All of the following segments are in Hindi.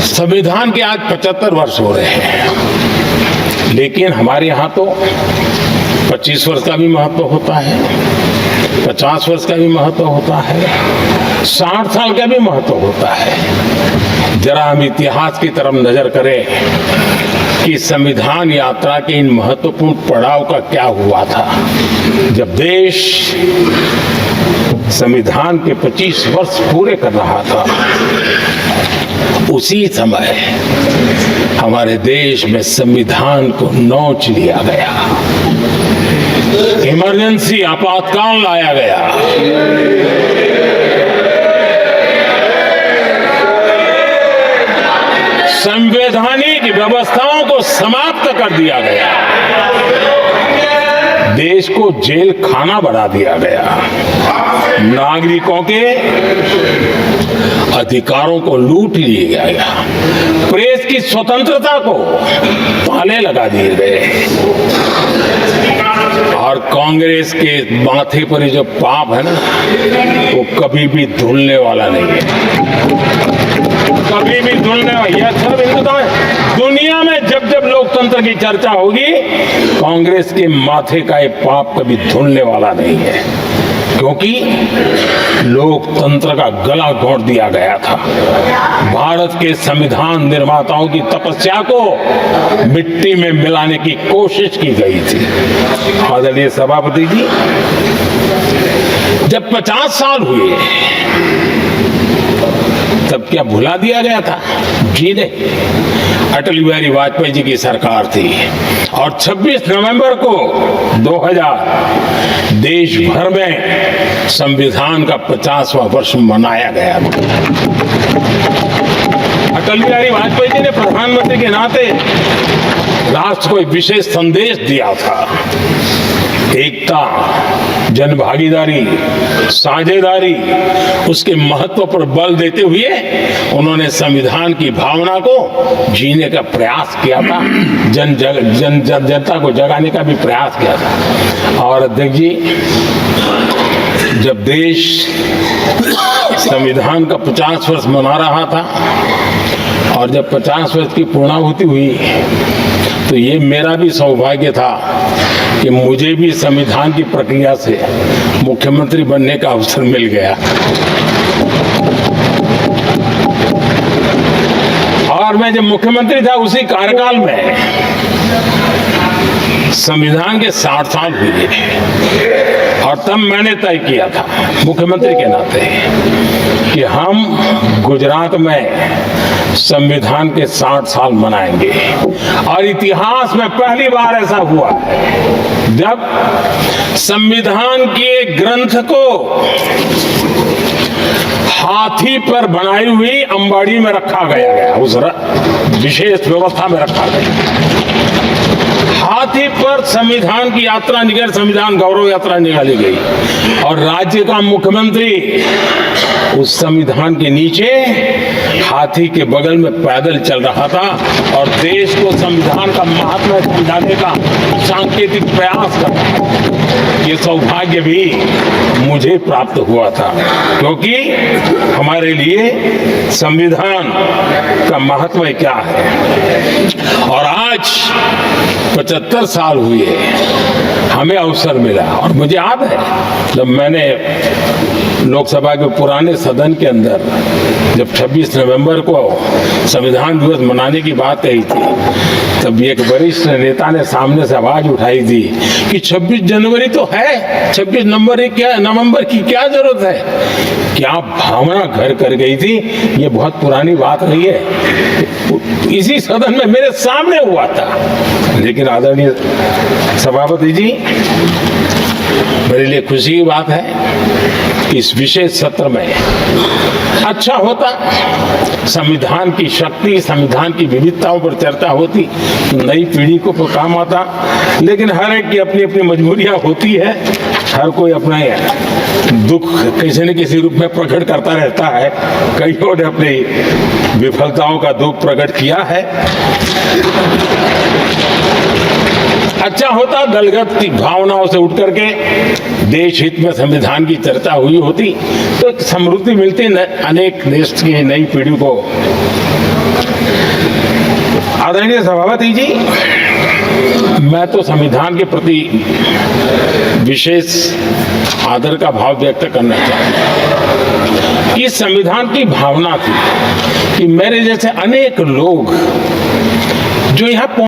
संविधान के आज 75 वर्ष हो रहे हैं, लेकिन हमारे यहाँ तो 25 वर्ष का भी महत्व होता है, 50 वर्ष का भी महत्व होता है, 60 साल का भी महत्व होता है। जरा हम इतिहास की तरफ नजर करें कि संविधान यात्रा के इन महत्वपूर्ण पड़ाव का क्या हुआ था। जब देश संविधान के 25 वर्ष पूरे कर रहा था, उसी समय हमारे देश में संविधान को नोच लिया गया, इमरजेंसी आपातकाल लाया गया। संवैधानिक व्यवस्थाओं को समाप्त कर दिया गया, देश को जेल खाना बना दिया गया, नागरिकों के अधिकारों को लूट लिया गया, प्रेस की स्वतंत्रता को ताले लगा दिए गए, और कांग्रेस के माथे पर जो पाप है ना, वो कभी भी धुलने वाला नहीं है, कभी भी धुलने वाला। यह सब हिंदुत्व है। दुनिया में जब जब लोकतंत्र की चर्चा होगी, कांग्रेस के माथे का ये पाप कभी धुलने वाला नहीं है, क्योंकि लोकतंत्र का गला घोंट दिया गया था। भारत के संविधान निर्माताओं की तपस्या को मिट्टी में मिलाने की कोशिश की गई थी। आदरणीय सभापति जी, जब 50 साल हुए तब क्या भुला दिया गया था? जी नहीं। अटल बिहारी वाजपेयी जी की सरकार थी और 26 नवंबर को 2000 देश भर में संविधान का 50वां वर्ष मनाया गया था। अटल बिहारी वाजपेयी जी ने प्रधानमंत्री के नाते राष्ट्र को एक विशेष संदेश दिया था। एकता, जनभागीदारी, साझेदारी, उसके महत्व पर बल देते हुए उन्होंने संविधान की भावना को जीने का प्रयास किया था, जनता को जगाने का भी प्रयास किया था। और अध्यक्ष जी, जब देश संविधान का 50 वर्ष मना रहा था और जब 50 वर्ष की पूर्णाहुति हुई, तो ये मेरा भी सौभाग्य था कि मुझे भी संविधान की प्रक्रिया से मुख्यमंत्री बनने का अवसर मिल गया। और मैं जब मुख्यमंत्री था, उसी कार्यकाल में संविधान के 60 साल हुए और तब मैंने तय किया था मुख्यमंत्री के नाते कि हम गुजरात में संविधान के 60 साल मनाएंगे। और इतिहास में पहली बार ऐसा हुआ है जब संविधान के ग्रंथ को हाथी पर बनाई हुई अंबाड़ी में रखा गया, उस विशेष व्यवस्था में रखा गया। हाथी पर संविधान की यात्रा निकल, संविधान गौरव यात्रा निकाली गई और राज्य का मुख्यमंत्री उस संविधान के नीचे हाथी के बगल में पैदल चल रहा था और देश को संविधान का महत्व समझाने का सांकेतिक प्रयास कर रहा था। ये सौभाग्य भी मुझे प्राप्त हुआ था, क्योंकि हमारे लिए संविधान का महत्व क्या है। और आज 75 साल हुए हमें अवसर मिला। और मुझे याद है जब मैंने लोकसभा के पुराने सदन के अंदर जब 26 नवंबर को संविधान दिवस मनाने की बात कही थी, तब एक वरिष्ठ नेता ने सामने से आवाज उठाई थी कि 26 जनवरी तो है, 26 नवंबर की क्या जरूरत है। क्या भावना घर कर गई थी, ये बहुत पुरानी बात नहीं है। इसी सदन में मेरे सामने हुआ था। लेकिन आदरणीय सभापति जी, मेरे लिए खुशी की बात है कि इस विशेष सत्र में अच्छा होता, संविधान की शक्ति, संविधान की विविधताओं पर चर्चा होती, नई पीढ़ी को काम आता। लेकिन हर एक की अपनी अपनी मजबूरियां होती है, हर कोई अपना दुख किसी न किसी रूप में प्रकट करता रहता है। कईयों ने अपनी विफलताओं का दुख प्रकट किया है। अच्छा होता दलगत की भावनाओं से उठ करके देश हित में संविधान की चर्चा हुई होती तो एक समृद्धि मिलती अनेक देश की नई पीढ़ी को। आदरणीय सभापति जी, मैं तो संविधान के प्रति विशेष आदर का भाव व्यक्त करना चाहूँगा। इस संविधान की भावना थी कि मेरे जैसे अनेक लोग जो यहाँ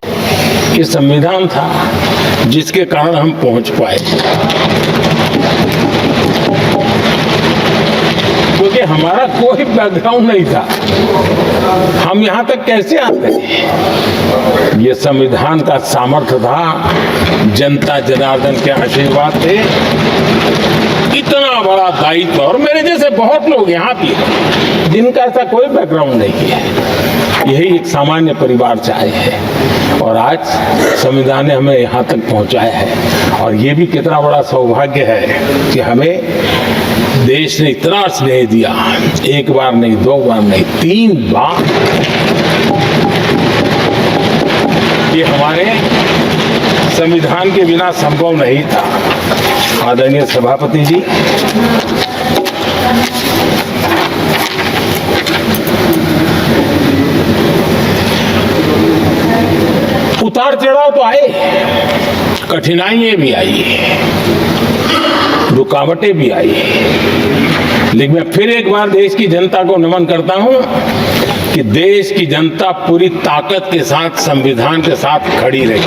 ये संविधान था जिसके कारण हम पहुंच पाए, क्योंकि हमारा कोई बैकग्राउंड नहीं था, हम यहाँ तक कैसे आते हैं। ये संविधान का सामर्थ्य था, जनता जनार्दन के आशीर्वाद थे, इतना बड़ा दायित्व। और मेरे जैसे बहुत लोग यहाँ भी हैं जिनका ऐसा कोई बैकग्राउंड नहीं है, यही एक सामान्य परिवार से आए हैं और आज संविधान ने हमें यहाँ तक पहुँचाया है। और ये भी कितना बड़ा सौभाग्य है कि हमें देश ने इतना स्नेह दिया, एक बार नहीं, दो बार नहीं, 3 बार। ये हमारे संविधान के बिना संभव नहीं था। आदरणीय सभापति जी, उतार चढ़ाव तो आए, कठिनाइयां भी आई, रुकावटें भी आई, लेकिन मैं फिर एक बार देश की जनता को नमन करता हूं कि देश की जनता पूरी ताकत के साथ संविधान के साथ खड़ी रही।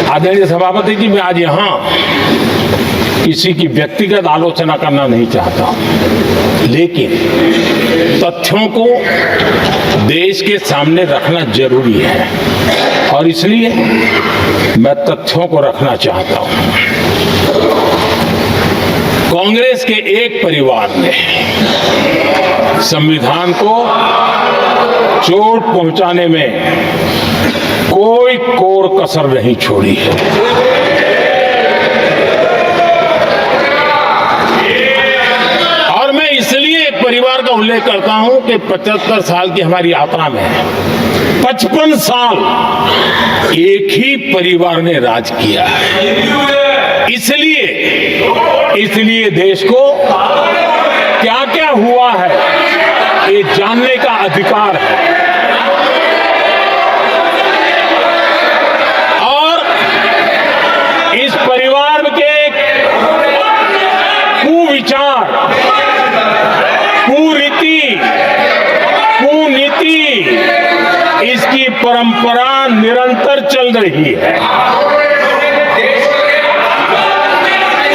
आदरणीय सभापति जी, मैं आज यहां किसी की व्यक्तिगत आलोचना करना नहीं चाहता हूं, लेकिन तथ्यों को देश के सामने रखना जरूरी है और इसलिए मैं तथ्यों को रखना चाहता हूं। कांग्रेस के एक परिवार ने संविधान को चोट पहुंचाने में कोई कोर कसर नहीं छोड़ी है। और मैं इसलिए एक परिवार का उल्लेख करता हूं कि 75 साल की हमारी यात्रा में 55 साल एक ही परिवार ने राज किया है। इसलिए देश को क्या क्या हुआ है ये जानने का अधिकार है। और इस परिवार के कुविचार, कुरीति, कुनीति, इसकी परंपरा निरंतर चल रही है।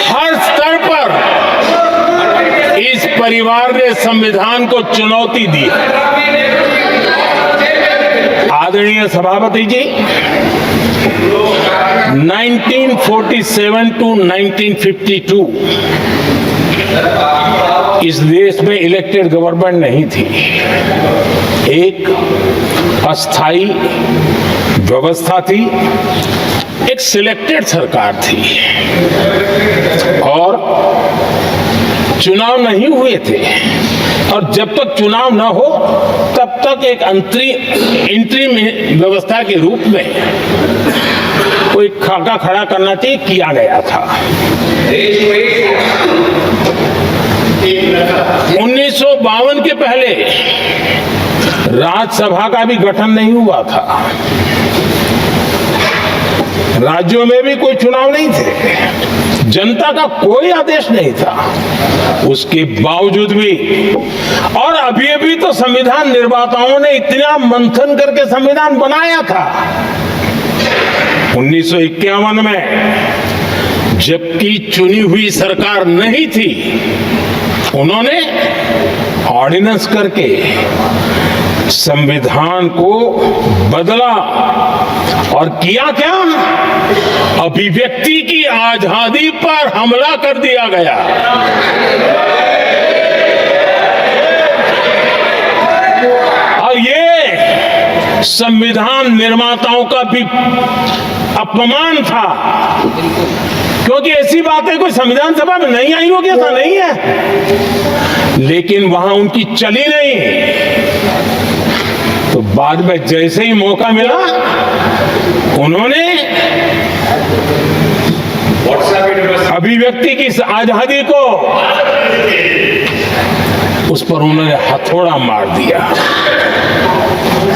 हर स्तर पर इस परिवार ने संविधान को चुनौती दी है। आदरणीय सभापति जी, 1947 टू 1952 इस देश में इलेक्टेड गवर्नमेंट नहीं थी, एक अस्थाई व्यवस्था थी, एक सिलेक्टेड सरकार थी और चुनाव नहीं हुए थे। और जब तक चुनाव न हो तब तक एक इंटरिम व्यवस्था के रूप में कोई खाका खड़ा करना चाहिए, किया गया था। 1952 के पहले राज्यसभा का भी गठन नहीं हुआ था, राज्यों में भी कोई चुनाव नहीं थे, जनता का कोई आदेश नहीं था। उसके बावजूद भी, और अभी तो संविधान निर्माताओं ने इतना मंथन करके संविधान बनाया था। 1951 में जबकि चुनी हुई सरकार नहीं थी, उन्होंने ऑर्डिनेंस करके संविधान को बदला और किया क्या? अभिव्यक्ति की आजादी पर हमला कर दिया गया। और ये संविधान निर्माताओं का भी अपमान था, क्योंकि ऐसी बातें कोई संविधान सभा में नहीं आई होगी, ऐसा नहीं है, लेकिन वहां उनकी चली नहीं। तो बाद में जैसे ही मौका मिला उन्होंने अभिव्यक्ति की इस आजादी को उस पर उन्होंने हथौड़ा मार दिया।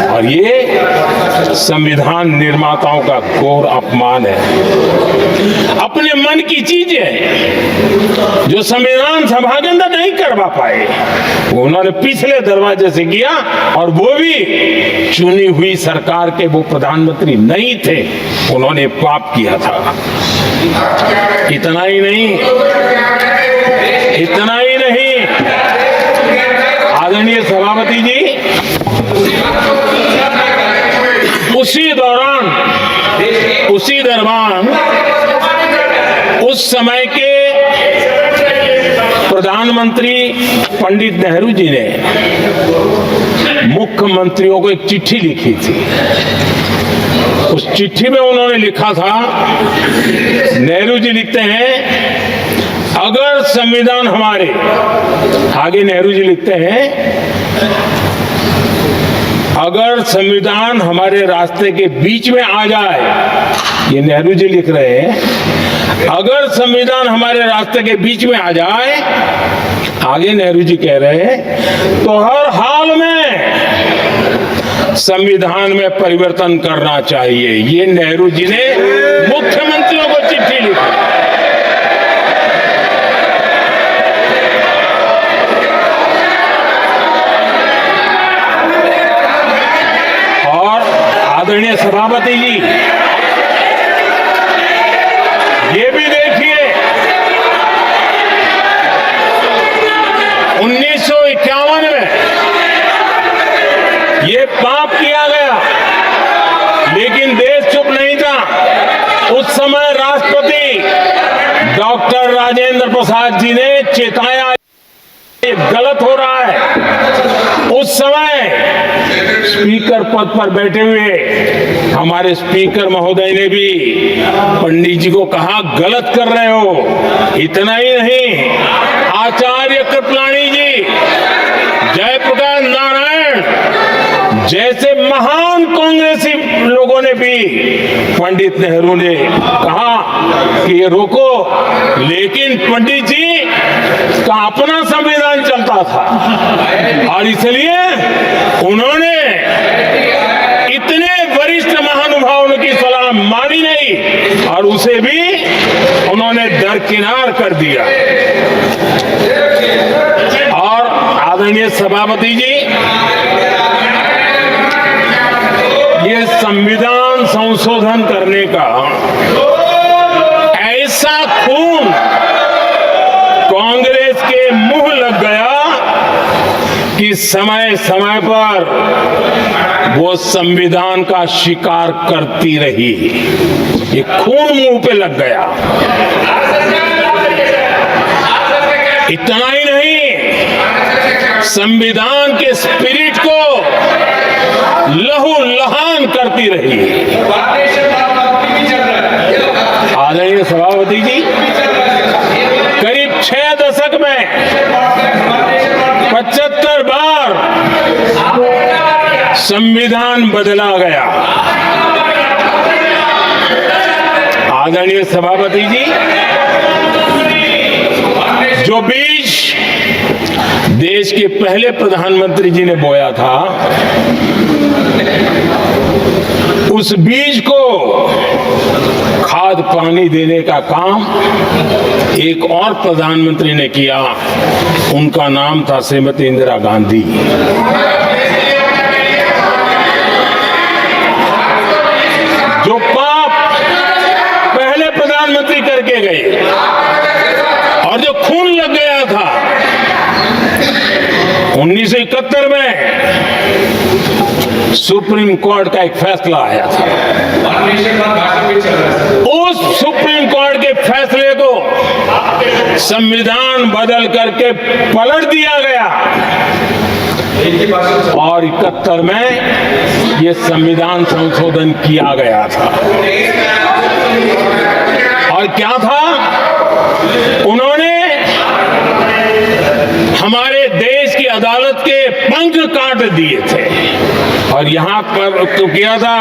और ये संविधान निर्माताओं का घोर अपमान है। अपने मन की चीजें जो संविधान सभा के अंदर नहीं करवा पाए वो उन्होंने पिछले दरवाजे से किया, और वो भी चुनी हुई सरकार के वो प्रधानमंत्री नहीं थे, उन्होंने पाप किया था। इतना ही नहीं, इतना ही नहीं, आदरणीय सभापति जी, उसी दौरान उस समय के प्रधानमंत्री पंडित नेहरू जी ने मुख्यमंत्रियों को एक चिट्ठी लिखी थी। उस चिट्ठी में उन्होंने लिखा था, नेहरू जी लिखते हैं, अगर संविधान हमारे, आगे नेहरू जी लिखते हैं, अगर संविधान हमारे रास्ते के बीच में आ जाए, ये नेहरू जी लिख रहे हैं, अगर संविधान हमारे रास्ते के बीच में आ जाए, आगे नेहरू जी कह रहे हैं, तो हर हाल में संविधान में परिवर्तन करना चाहिए। ये नेहरू जी ने मुख्यमंत्रियों को चिट्ठी लिखी। आदरणीय सभापति जी, ये भी देखिए, 1951 में ये पाप किया गया, लेकिन देश चुप नहीं था। उस समय राष्ट्रपति डॉक्टर राजेंद्र प्रसाद जी ने चेताया, ये गलत हो रहा है। उस समय स्पीकर पद पर बैठे हुए हमारे स्पीकर महोदय ने भी पंडित जी को कहा, गलत कर रहे हो। इतना ही नहीं, आचार्य कृपलानी जी, जयप्रकाश नारायण जैसे महान कांग्रेसी लोगों ने भी पंडित नेहरू ने कहा कि ये रोको, लेकिन पंडित जी का अपना संविधान चलता था और इसलिए उन्होंने इतने वरिष्ठ महानुभावों की सलाह मानी नहीं और उसे भी उन्होंने दरकिनार कर दिया। और आदरणीय सभापति जी, ये संविधान संशोधन करने का ऐसा खून कांग्रेस के मुंह लग गया कि समय समय पर वो संविधान का शिकार करती रही। ये खून मुंह पे लग गया। इतना ही नहीं, संविधान के स्पिरिट को लहू लहान करती रही। आदरणीय सभापति जी, करीब 6 दशक में 75 बार संविधान बदला गया। आदरणीय सभापति जी, जो बीज देश के पहले प्रधानमंत्री जी ने बोया था, उस बीज को खाद पानी देने का काम एक और प्रधानमंत्री ने किया। उनका नाम था श्रीमती इंदिरा गांधी। जो पाप पहले प्रधानमंत्री करके गए और जो खून लग गया था 1971 में, सुप्रीम कोर्ट का एक फैसला आया था। उस सुप्रीम कोर्ट के फैसले को संविधान बदल करके पलट दिया गया और 71 में ये संविधान संशोधन किया गया था। और क्या था, उन्होंने हमारे देश की अदालत के पंख काट दिए थे। और यहां पर तो किया था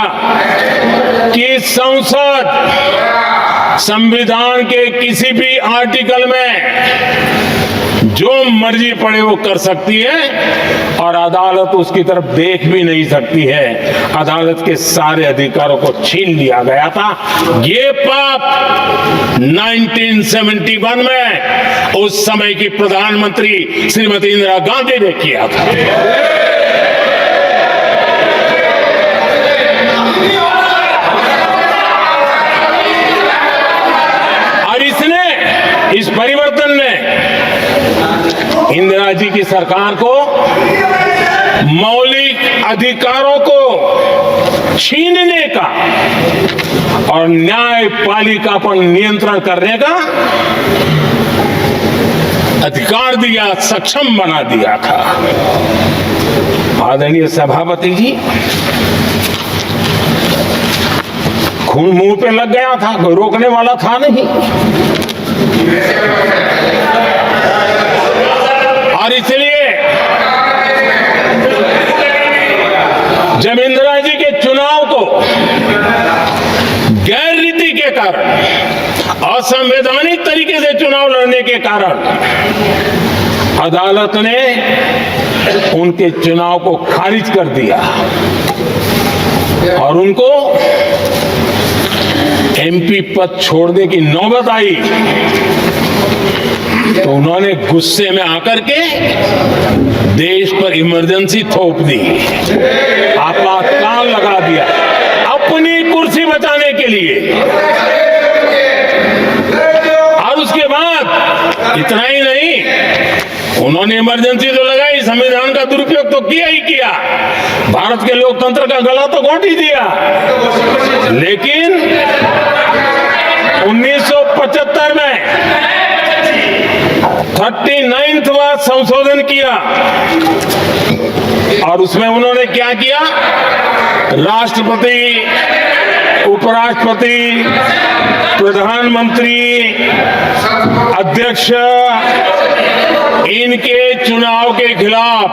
कि संसद संविधान के किसी भी आर्टिकल में जो मर्जी पड़े वो कर सकती है और अदालत उसकी तरफ देख भी नहीं सकती है। अदालत के सारे अधिकारों को छीन लिया गया था। ये पाप 1971 में उस समय की प्रधानमंत्री श्रीमती इंदिरा गांधी ने किया था। इस परिवर्तन ने इंदिरा जी की सरकार को मौलिक अधिकारों को छीनने का और न्यायपालिका पर नियंत्रण करने का अधिकार दिया, सक्षम बना दिया था। आदरणीय सभापति जी, खून मुंह पे लग गया था, कोई रोकने वाला था नहीं। और इसलिए जब इंदिरा जी के चुनाव को गैर रीति के कारण, असंवैधानिक तरीके से चुनाव लड़ने के कारण अदालत ने उनके चुनाव को खारिज कर दिया और उनको एमपी पद छोड़ने की नौबत आई, तो उन्होंने गुस्से में आकर के देश पर इमरजेंसी थोप दी, आपातकाल लगा दिया अपनी कुर्सी बचाने के लिए। और उसके बाद इतना ही नहीं, उन्होंने इमरजेंसी तो लगाई, संविधान का दुरुपयोग तो किया ही किया, भारत के लोकतंत्र का गला तो घोंट ही दिया। लेकिन 1975 में 39वां संशोधन किया और उसमें उन्होंने क्या किया, राष्ट्रपति, उपराष्ट्रपति, प्रधानमंत्री, अध्यक्ष, इनके चुनाव के खिलाफ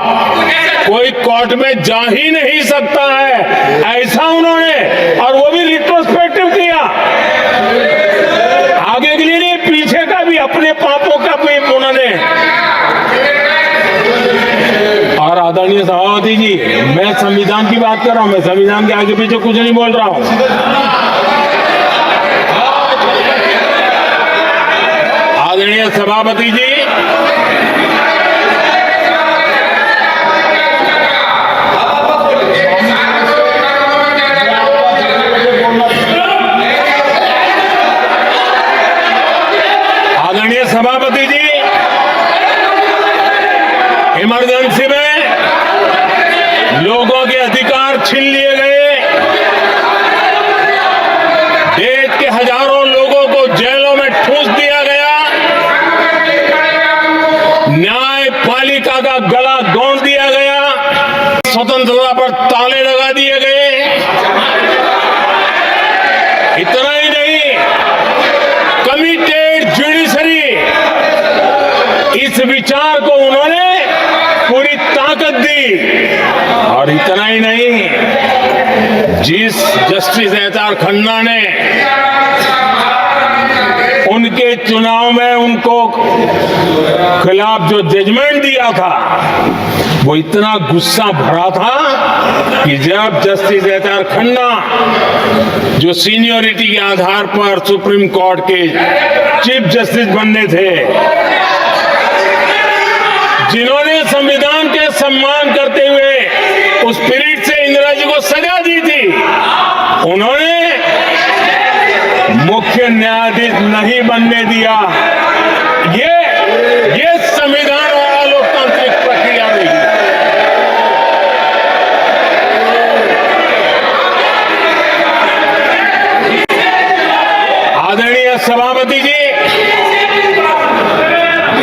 कोई कोर्ट में जा ही नहीं सकता है, ऐसा उन्होंने, और वो भी रिट्रोस्पेक्टिव किया, आगे के लिए नहीं, पीछे का भी, अपने पापों का भी उन्होंने। और आदरणीय सभापति जी, मैं संविधान की बात कर रहा हूं, मैं संविधान के आगे पीछे कुछ नहीं बोल रहा हूं। आदरणीय सभापति जी, आदरणीय सभापति जी, इमरजेंसी में लोगों के अधिकार छीन लिए गए, देश के हजारों लोगों को जेलों में ठूंस दिया गया, न्यायपालिका का गला घोंट दिया गया, स्वतंत्रता पर ताले लगा दिए गए। इतना ही नहीं, कमिटेड जुडिशरी, इस विचार को उन्होंने पूरी ताकत दी। और इतना ही नहीं, जिस जस्टिस एच.आर. खन्ना ने उनके चुनाव में उनको खिलाफ जो जजमेंट दिया था, वो इतना गुस्सा भरा था कि जब जस्टिस एच.आर. खन्ना, जो सीनियरिटी के आधार पर सुप्रीम कोर्ट के चीफ जस्टिस बनने थे, जिन्होंने संविधान के सम्मान करते हुए उस पीरियड से इंदिरा जी को सजा दी थी, उन्होंने मुख्य न्यायाधीश नहीं बनने दिया। ये संविधान और लोकतांत्रिक प्रक्रिया नहीं। आदरणीय सभापति जी,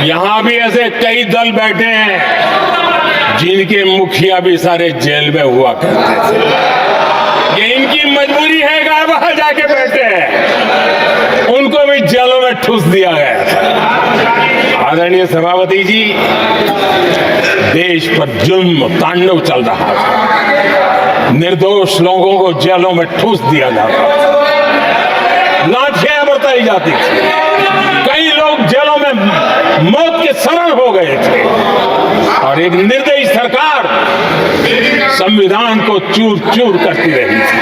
यहां भी ऐसे कई दल बैठे हैं जिनके मुखिया भी सारे जेल में हुआ करते थे। ये इनकी मजबूरी है कि वहां जाके बैठे हैं। उनको भी जेलों में ठूस दिया गया था। आदरणीय सभापति जी, देश पर जुल्म तांडव चल रहा था, निर्दोष लोगों को जेलों में ठूस दिया जाता था, लाठियां बरताई जाती थी, कई लोग जेलों में मौत के शरण हो गए थे और एक निर्दयी सरकार संविधान को चूर चूर करती रही थी।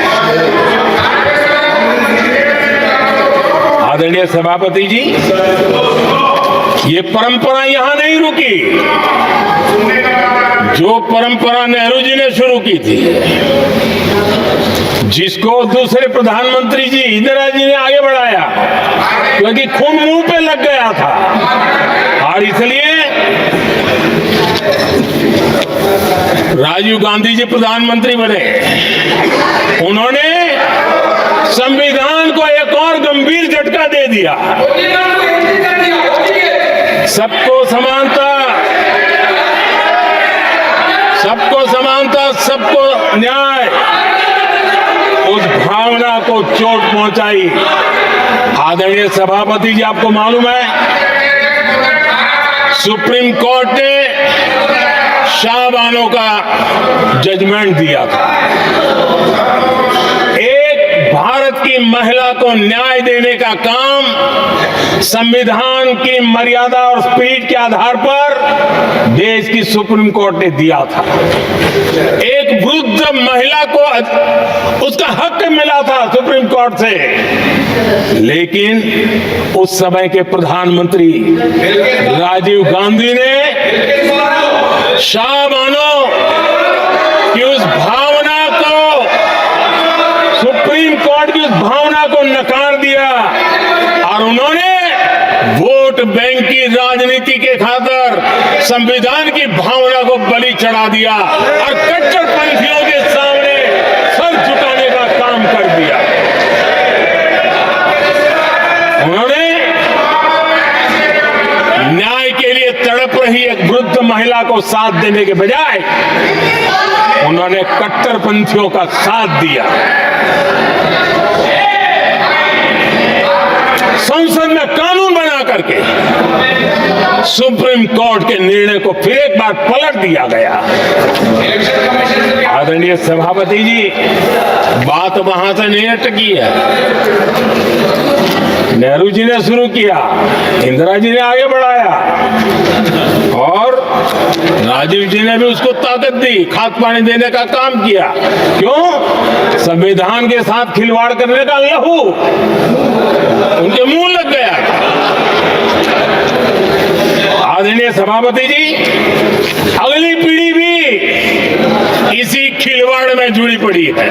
आदरणीय सभापति जी, ये परंपरा यहां नहीं रुकी। जो परंपरा नेहरू जी ने शुरू की थी, जिसको दूसरे प्रधानमंत्री जी इंदिरा जी ने आगे बढ़ाया, क्योंकि खून मुंह पे लग गया था और इसलिए राजीव गांधी जी प्रधानमंत्री बने। उन्होंने संविधान को एक और गंभीर झटका दे दिया। सबको समानता, सबको समानता, सबको न्याय, उस भावना को चोट पहुंचाई। आदरणीय सभापति जी, आपको मालूम है, सुप्रीम कोर्ट ने शाहबानो का जजमेंट दिया था। एक भारत की महिला को न्याय देने का काम संविधान की मर्यादा और स्पीड के आधार पर देश की सुप्रीम कोर्ट ने दिया था। एक वृद्ध महिला को उसका हक मिला था सुप्रीम कोर्ट से, लेकिन उस समय के प्रधानमंत्री राजीव गांधी ने शाहबानो की उस भावना को, सुप्रीम कोर्ट की उस भावना को नकार दिया और उन्होंने वोट बैंक की राजनीति के खातिर संविधान की भावना को बलि चढ़ा दिया और कट्टरपंथियों के सामने सर झुकाने का काम कर दिया। उन्होंने न्याय के लिए तड़प रही एक वृद्ध महिला को साथ देने के बजाय उन्होंने कट्टरपंथियों का साथ दिया। संसद में कानून बना करके सुप्रीम कोर्ट के निर्णय को फिर एक बार पलट दिया गया। आदरणीय सभापति जी, बात वहां से नहीं अटकी है। नेहरू जी ने शुरू किया, इंदिरा जी ने आगे बढ़ाया और राजीव जी ने भी उसको ताकत दी, खाद पानी देने का काम किया। क्यों? संविधान के साथ खिलवाड़ करने का लहू उनके मुंह लग गया। आदरणीय सभापति जी, अगली पीढ़ी भी इसी खिलवाड़ में जुड़ी पड़ी है।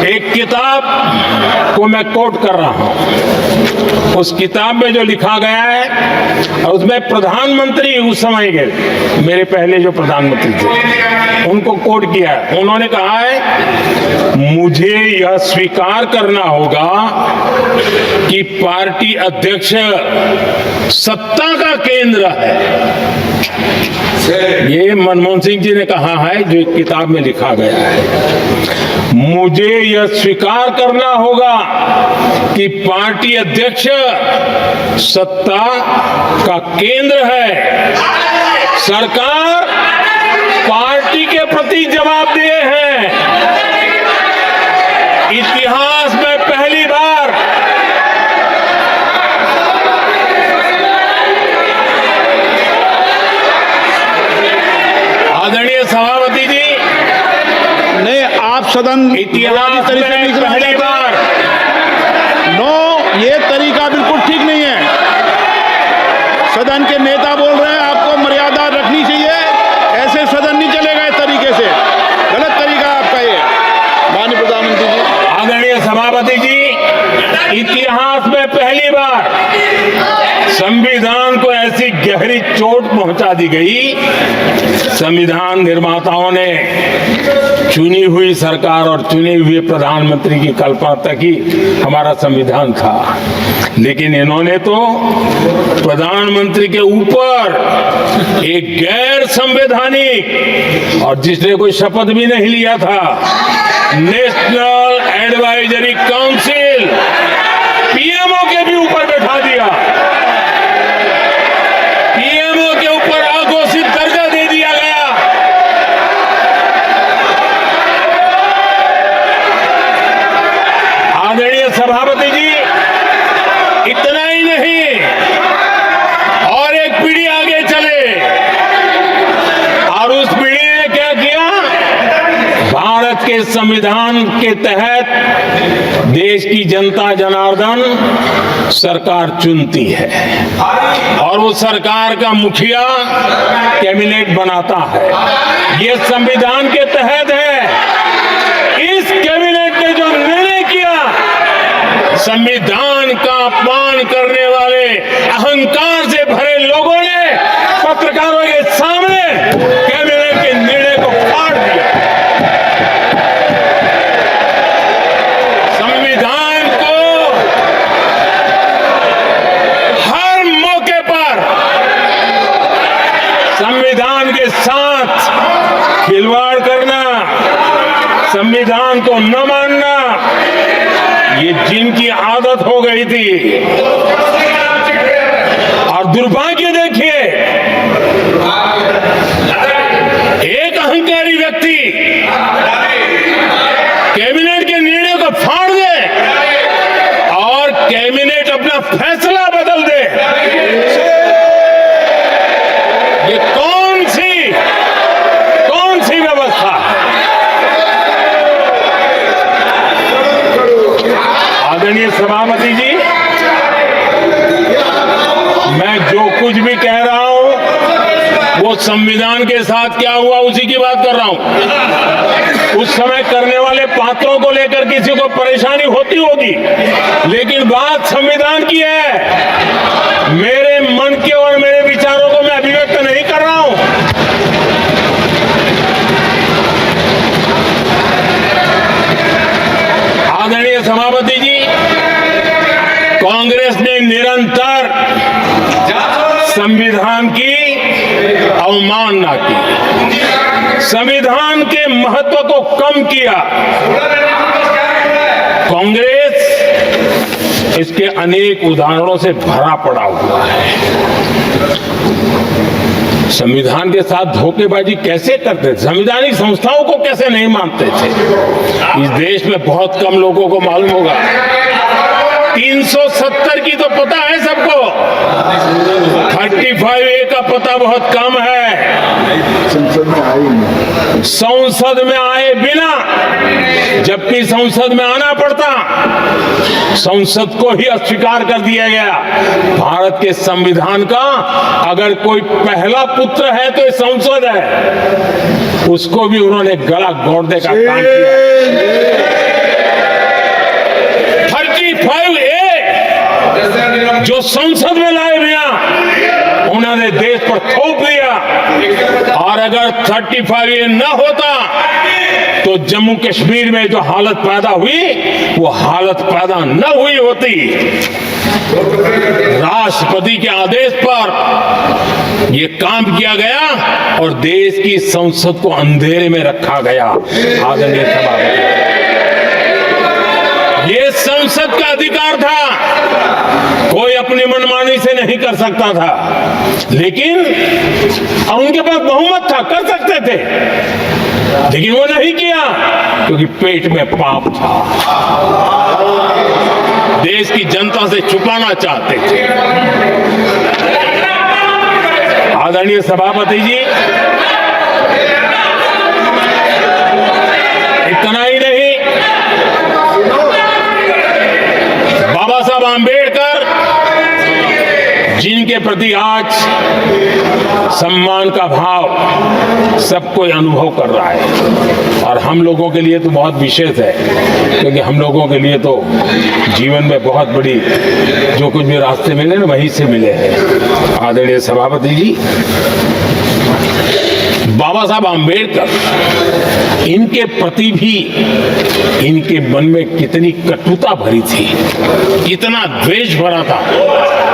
एक किताब को मैं कोट कर रहा हूं, उस किताब में जो लिखा गया है और उसमें प्रधानमंत्री उस समय के मेरे पहले जो प्रधानमंत्री थे उनको कोट किया है। उन्होंने कहा है, मुझे यह स्वीकार करना होगा कि पार्टी अध्यक्ष सत्ता का केंद्र है। ये मनमोहन सिंह जी ने कहा है, जो एक किताब में लिखा गया है। मुझे यह स्वीकार करना होगा कि पार्टी अध्यक्ष सत्ता का केंद्र है। सरकार पार्टी के प्रति जवाबदेह है। इतिहास में पहली बार आदरणीय सभापति जी, नहीं, आप सदन इतिहास तरीके में से पहली बार ये तरीका बिल्कुल ठीक नहीं है। सदन के नेता बोल रहे हैं, आपको मर्यादा रखनी चाहिए। ऐसे सदन नहीं चलेगा इस तरीके से, गलत तरीका आपका ये। माननीय प्रधानमंत्री जी, आदरणीय सभापति जी, इतिहास में पहली बार संविधान को ऐसी गहरी चोट पहुंचा दी गई। संविधान निर्माताओं ने चुनी हुई सरकार और चुने हुए प्रधानमंत्री की कल्पना तक ही हमारा संविधान था, लेकिन इन्होंने तो प्रधानमंत्री के ऊपर एक गैर संवैधानिक और जिसने कोई शपथ भी नहीं लिया था, नेशनल एडवाइजरी काउंसिल पीएमओ के भी ऊपर बैठा दिया, पीएमओ के ऊपर अघोषित दर्जा दे दिया गया। आदरणीय सभापति जी, इतना ही नहीं, और एक पीढ़ी आगे चले, और उस पीढ़ी ने क्या किया? भारत के संविधान के तहत देश की जनता जनार्दन सरकार चुनती है और वो सरकार का मुखिया कैबिनेट बनाता है। ये संविधान के तहत है। इस कैबिनेट ने जो निर्णय किया, संविधान का अपमान करने वाले अहंकार से भरे लोगों ने पत्रकारों के सामने कैबिनेट के निर्णय को फाड़ दिया। संविधान को हर मौके पर संविधान के साथ खिलवाड़ करना, संविधान को न मानना, ये जिनकी आदत हो गई थी। और दुर्भाग्य देखिए, एक अहंकारी व्यक्ति कैबिनेट के निर्णय को फाड़ दे और कैबिनेट अपना फैसला बदल दे। ये कौन सी व्यवस्था है? आदरणीय सभापति जी, मैं जो कुछ भी कह रहा हूं वो संविधान के साथ क्या हुआ उसी की बात कर रहा हूं। उस समय करने वाले पात्रों को लेकर किसी को परेशानी होती होगी, लेकिन बात संविधान की है। मेरे मन के और मेरे विचारों को मैं अभिव्यक्त नहीं कर रहा हूं। आदरणीय सभापति जी, कांग्रेस ने निरंतर संविधान की अवमानना की, संविधान के महत्व को कम किया। कांग्रेस इसके अनेक उदाहरणों से भरा पड़ा हुआ है। संविधान के साथ धोखेबाजी कैसे करते थे, संवैधानिक संस्थाओं को कैसे नहीं मानते थे, इस देश में बहुत कम लोगों को मालूम होगा। 370 की तो पता है सबको, 35A का पता बहुत कम है। संसद में आए बिना, जबकि संसद में आना पड़ता, संसद को ही अस्वीकार कर दिया गया। भारत के संविधान का अगर कोई पहला पुत्र है तो संसद है, उसको भी उन्होंने गला घोटने का काम किया। 35A जो संसद में लाए बिना उन्होंने देश पर थोप दिया, और अगर 35A न होता तो जम्मू कश्मीर में जो हालत पैदा हुई वो हालत पैदा न हुई होती। राष्ट्रपति के आदेश पर यह काम किया गया और देश की संसद को अंधेरे में रखा गया। आदरणीय सभापति, ये संसद का अधिकार था, कोई अपनी मनमानी से नहीं कर सकता था, लेकिन उनके पास बहुमत था, कर सकते थे, लेकिन वो नहीं किया क्योंकि पेट में पाप था, देश की जनता से छुपाना चाहते थे। आदरणीय सभापति जी, इतना ही नहीं, बाबा साहब आंबेडकर जिनके प्रति आज सम्मान का भाव सब कोई अनुभव कर रहा है, और हम लोगों के लिए तो बहुत विशेष है, क्योंकि हम लोगों के लिए तो जीवन में बहुत बड़ी जो कुछ भी रास्ते मिले ना वहीं से मिले हैं। आदरणीय सभापति जी, बाबा साहब आंबेडकर, इनके प्रति भी इनके मन में कितनी कटुता भरी थी, कितना द्वेष भरा था,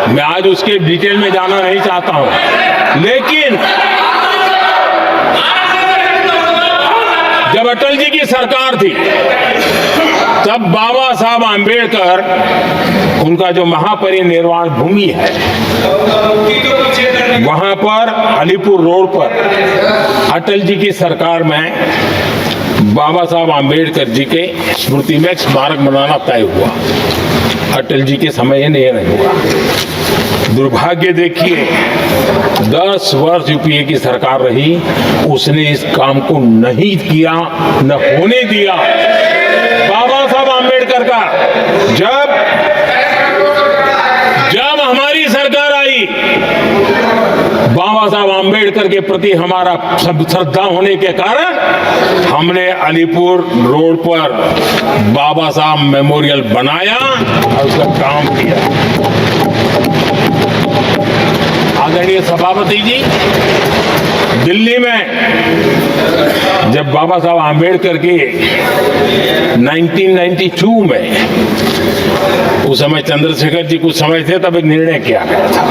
मैं आज उसके डिटेल में जाना नहीं चाहता हूं, लेकिन जब अटल जी की सरकार थी तब बाबा साहब आम्बेडकर, उनका जो महापरिनिर्वाण भूमि है, वहां पर अलीपुर रोड पर अटल जी की सरकार में बाबा साहब आम्बेडकर जी के स्मृति में एक स्मारक बनाना तय हुआ। अटल जी के समय ये नहीं हुआ। दुर्भाग्य देखिए, 10 वर्ष यूपीए की सरकार रही, उसने इस काम को नहीं किया, न होने दिया। बाबा साहब आम्बेडकर का जब हमारी सरकार आई, बाबा साहब आम्बेडकर के प्रति हमारा श्रद्धा होने के कारण हमने अलीपुर रोड पर बाबा साहब मेमोरियल बनाया और उसका काम किया। आदरणीय सभापति जी, दिल्ली में जब बाबा साहब आम्बेडकर के 1992 में, उस समय चंद्रशेखर जी कुछ समय थे, तब एक निर्णय किया गया था,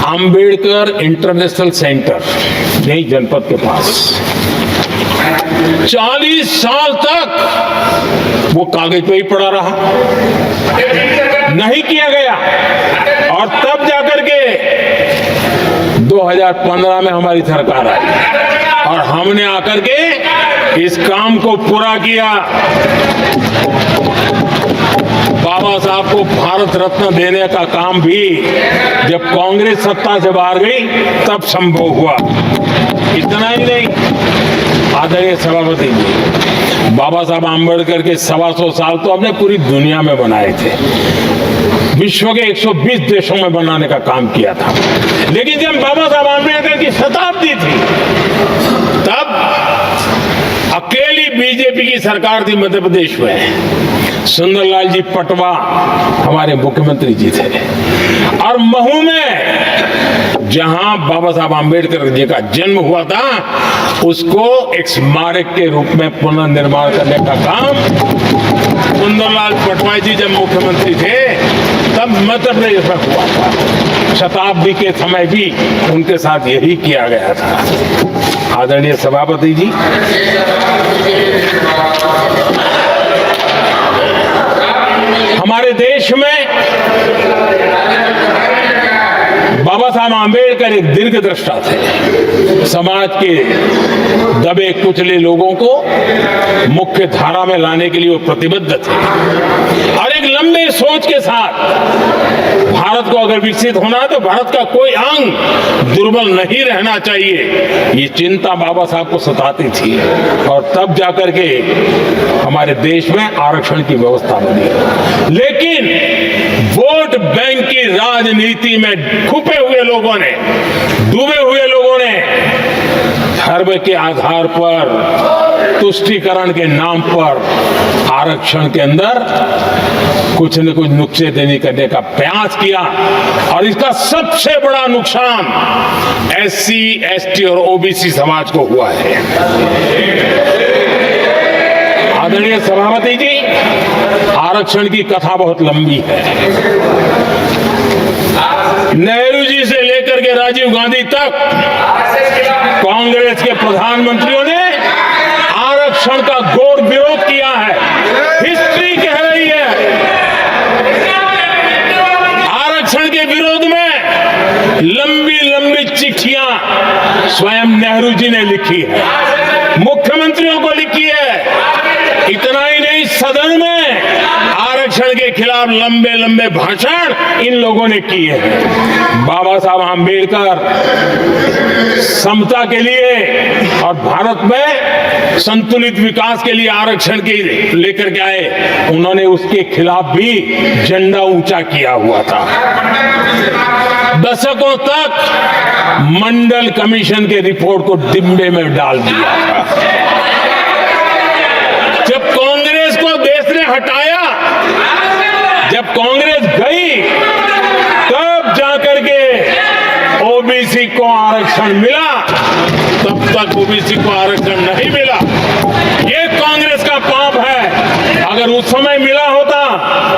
आम्बेडकर इंटरनेशनल सेंटर, यही जनपद के पास 40 साल तक वो कागज पे ही पड़ा रहा, नहीं किया गया। और तब जाकर के 2015 में हमारी सरकार आई और हमने आकर के इस काम को पूरा किया। बाबा साहब को भारत रत्न देने का काम भी जब कांग्रेस सत्ता से बाहर गई तब संभव हुआ। इतना ही नहीं, आदरणीय सभापति जी, बाबा साहब आम्बेडकर के 125 साल तो हमने पूरी दुनिया में बनाए थे, विश्व के 120 देशों में बनाने का काम किया था। लेकिन जब बाबा साहब आम्बेडकर की शताब्दी थी, तब अकेली बीजेपी की सरकार थी मध्य प्रदेश में। सुंदरलाल जी पटवा हमारे मुख्यमंत्री जी थे, और महू में जहां बाबा साहब आम्बेडकर जी का जन्म हुआ था, उसको एक स्मारक के रूप में पुनर्निर्माण करने का काम सुंदरलाल पटवा जी जब मुख्यमंत्री थे तब मध्य प्रदेश में हुआ था। शताब्दी के समय भी उनके साथ यही किया गया था। आदरणीय सभापति जी, हमारे देश में बाबा साहब आम्बेडकर एक दीर्घदृष्टा थे। समाज के दबे कुचले लोगों को मुख्य धारा में लाने के लिए वो प्रतिबद्ध थे, और एक लंबे सोच के साथ भारत को अगर विकसित होना है तो भारत का कोई अंग दुर्बल नहीं रहना चाहिए, ये चिंता बाबा साहब को सताती थी। और तब जाकर के हमारे देश में आरक्षण की व्यवस्था बनी। लेकिन वोट बैंक की राजनीति में छुपे हुए लोगों ने, डूबे हुए लोगों ने धर्म के आधार पर, तुष्टीकरण के नाम पर आरक्षण के अंदर कुछ न कुछ नुक्सेदनी करने का प्रयास किया, और इसका सबसे बड़ा नुकसान एससी, एसटी और ओबीसी समाज को हुआ है। आदरणीय सभापति जी, आरक्षण की कथा बहुत लंबी है। नेहरू जी से लेकर के राजीव गांधी तक कांग्रेस के प्रधानमंत्रियों ने आरक्षण का घोर विरोध किया है। हिस्ट्री कह रही है, आरक्षण के विरोध में लंबी लंबी चिट्ठियां स्वयं नेहरू जी ने लिखी है, मुख्यमंत्रियों को लिखी है। इतना ही नहीं, सदन में आरक्षण के खिलाफ लंबे लंबे भाषण इन लोगों ने किए हैं। बाबा साहब आम्बेडकर समता के लिए और भारत में संतुलित विकास के लिए आरक्षण की लेकर के आए, उन्होंने उसके खिलाफ भी झंडा ऊंचा किया हुआ था। दशकों तक मंडल कमीशन के रिपोर्ट को डिब्बे में डाल दिया था। जब कांग्रेस को देश ने हटाया, जब कांग्रेस गई, तब जाकर के ओबीसी को आरक्षण मिला, तब तक ओबीसी को आरक्षण नहीं मिला। ये कांग्रेस का पाप है। अगर उस समय मिला होता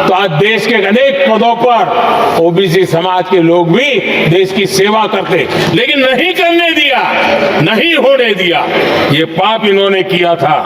तो आज देश के अनेक पदों पर ओबीसी समाज के लोग भी देश की सेवा करते, लेकिन नहीं करने दिया, नहीं होने दिया। ये पाप इन्होंने किया था।